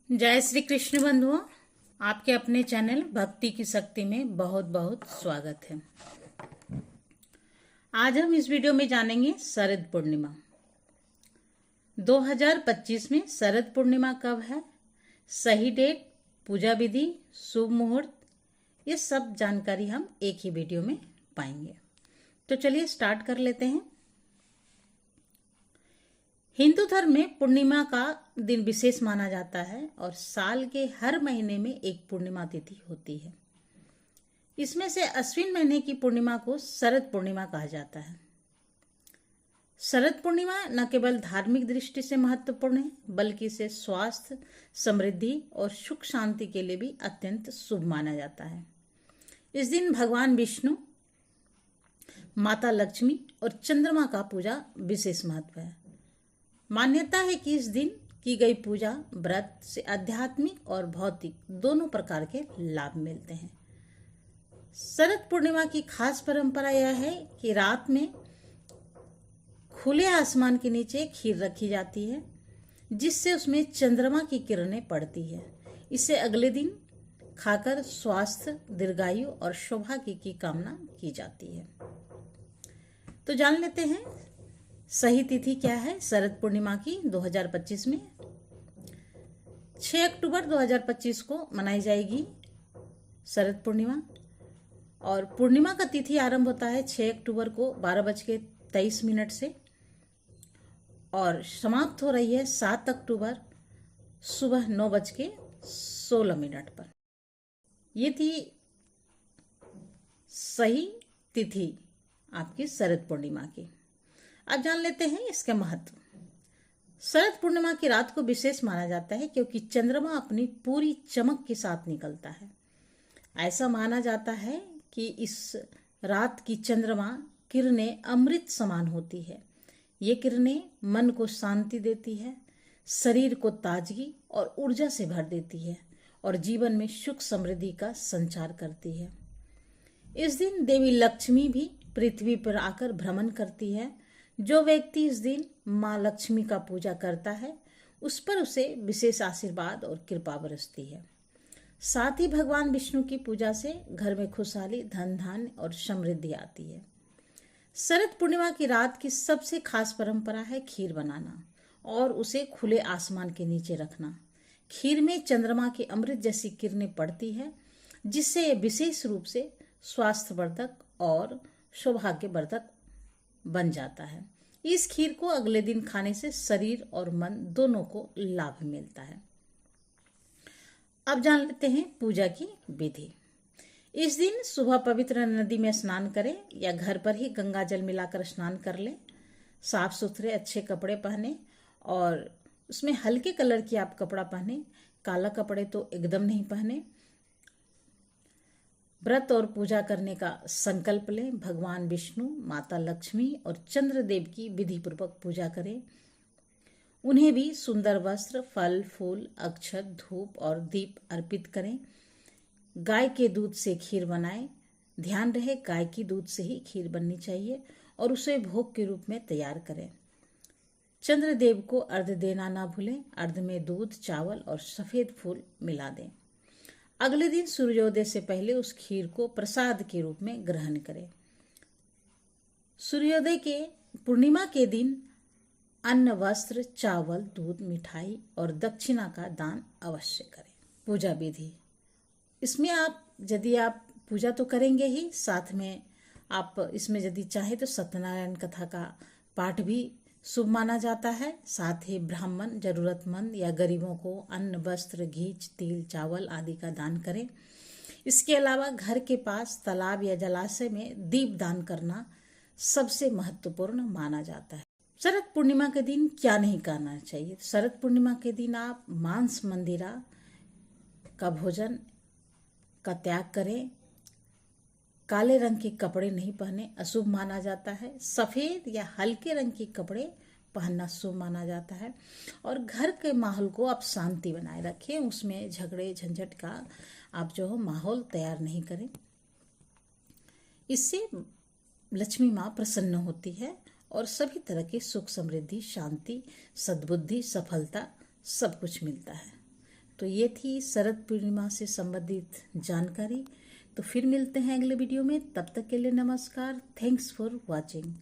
जय श्री कृष्ण बंधुओं, आपके अपने चैनल भक्ति की शक्ति में बहुत बहुत स्वागत है। आज हम इस वीडियो में जानेंगे शरद पूर्णिमा। 2025 में शरद पूर्णिमा कब है, सही डेट, पूजा विधि, शुभ मुहूर्त, ये सब जानकारी हम एक ही वीडियो में पाएंगे। तो चलिए स्टार्ट कर लेते हैं। हिंदू धर्म में पूर्णिमा का दिन विशेष माना जाता है और साल के हर महीने में एक पूर्णिमा तिथि होती है। इसमें से अश्विन महीने की पूर्णिमा को शरद पूर्णिमा कहा जाता है। शरद पूर्णिमा न केवल धार्मिक दृष्टि से महत्वपूर्ण है, बल्कि इसे स्वास्थ्य, समृद्धि और सुख शांति के लिए भी अत्यंत शुभ माना जाता है। इस दिन भगवान विष्णु, माता लक्ष्मी और चंद्रमा का पूजा विशेष महत्व है। मान्यता है कि इस दिन की गई पूजा व्रत से आध्यात्मिक और भौतिक दोनों प्रकार के लाभ मिलते हैं। शरद पूर्णिमा की खास परंपरा यह है कि रात में खुले आसमान के नीचे खीर रखी जाती है, जिससे उसमें चंद्रमा की किरणें पड़ती है। इसे अगले दिन खाकर स्वास्थ्य, दीर्घायु और सौभाग्य की कामना की जाती है। तो जान लेते हैं सही तिथि क्या है शरद पूर्णिमा की 2025 में। 6 अक्टूबर 2025 को मनाई जाएगी शरद पूर्णिमा और पूर्णिमा का तिथि आरंभ होता है 6 अक्टूबर को 12:23 से और समाप्त हो रही है 7 अक्टूबर सुबह 9:16 पर। ये थी सही तिथि आपकी शरद पूर्णिमा की। अब जान लेते हैं इसके महत्व। शरद पूर्णिमा की रात को विशेष माना जाता है क्योंकि चंद्रमा अपनी पूरी चमक के साथ निकलता है। ऐसा माना जाता है कि इस रात की चंद्रमा किरणें अमृत समान होती है। ये किरणें मन को शांति देती है, शरीर को ताजगी और ऊर्जा से भर देती है और जीवन में सुख समृद्धि का संचार करती है। इस दिन देवी लक्ष्मी भी पृथ्वी पर आकर भ्रमण करती है। जो व्यक्ति इस दिन माँ लक्ष्मी का पूजा करता है, उस पर उसे विशेष आशीर्वाद और कृपा बरसती है। साथ ही भगवान विष्णु की पूजा से घर में खुशहाली, धन धान्य और समृद्धि आती है। शरद पूर्णिमा की रात की सबसे खास परंपरा है खीर बनाना और उसे खुले आसमान के नीचे रखना। खीर में चंद्रमा की अमृत जैसी किरणें पड़ती है, जिससे यह विशेष रूप से स्वास्थ्यवर्धक और सौभाग्यवर्धक बन जाता है। इस खीर को अगले दिन खाने से शरीर और मन दोनों को लाभ मिलता है। अब जान लेते हैं पूजा की विधि। इस दिन सुबह पवित्र नदी में स्नान करें या घर पर ही गंगा जल मिलाकर स्नान कर लें। साफ सुथरे अच्छे कपड़े पहने और उसमें हल्के कलर की आप कपड़ा पहने, काला कपड़े तो एकदम नहीं पहने। व्रत और पूजा करने का संकल्प लें। भगवान विष्णु, माता लक्ष्मी और चंद्रदेव की विधि पूर्वक पूजा करें। उन्हें भी सुंदर वस्त्र, फल, फूल, अक्षत, धूप और दीप अर्पित करें। गाय के दूध से खीर बनाएं। ध्यान रहे गाय की दूध से ही खीर बननी चाहिए और उसे भोग के रूप में तैयार करें। चंद्रदेव को अर्घ्य देना ना भूलें। अर्घ्य में दूध, चावल और सफेद फूल मिला दें। अगले दिन सूर्योदय से पहले उस खीर को प्रसाद के रूप में ग्रहण करें। सूर्योदय के पूर्णिमा के दिन अन्न, वस्त्र, चावल, दूध, मिठाई और दक्षिणा का दान अवश्य करें। पूजा विधि, इसमें यदि आप पूजा तो करेंगे ही, साथ में आप इसमें यदि चाहे तो सत्यनारायण कथा का पाठ भी शुभ माना जाता है। साथ ही ब्राह्मण, जरूरतमंद या गरीबों को अन्न, वस्त्र, घी, तिल, चावल आदि का दान करें। इसके अलावा घर के पास तालाब या जलाशय में दीप दान करना सबसे महत्वपूर्ण माना जाता है। शरद पूर्णिमा के दिन क्या नहीं करना चाहिए? शरद पूर्णिमा के दिन आप मांस, मंदिरा का भोजन का त्याग करें। काले रंग के कपड़े नहीं पहने, अशुभ माना जाता है। सफेद या हल्के रंग के कपड़े पहनना शुभ माना जाता है और घर के माहौल को आप शांति बनाए रखें। उसमें झगड़े झंझट का आप जो हो माहौल तैयार नहीं करें। इससे लक्ष्मी माँ प्रसन्न होती है और सभी तरह की सुख, समृद्धि, शांति, सद्बुद्धि, सफलता सब कुछ मिलता है। तो ये थी शरद पूर्णिमा से संबंधित जानकारी। तो फिर मिलते हैं अगले वीडियो में, तब तक के लिए नमस्कार। Thanks for watching.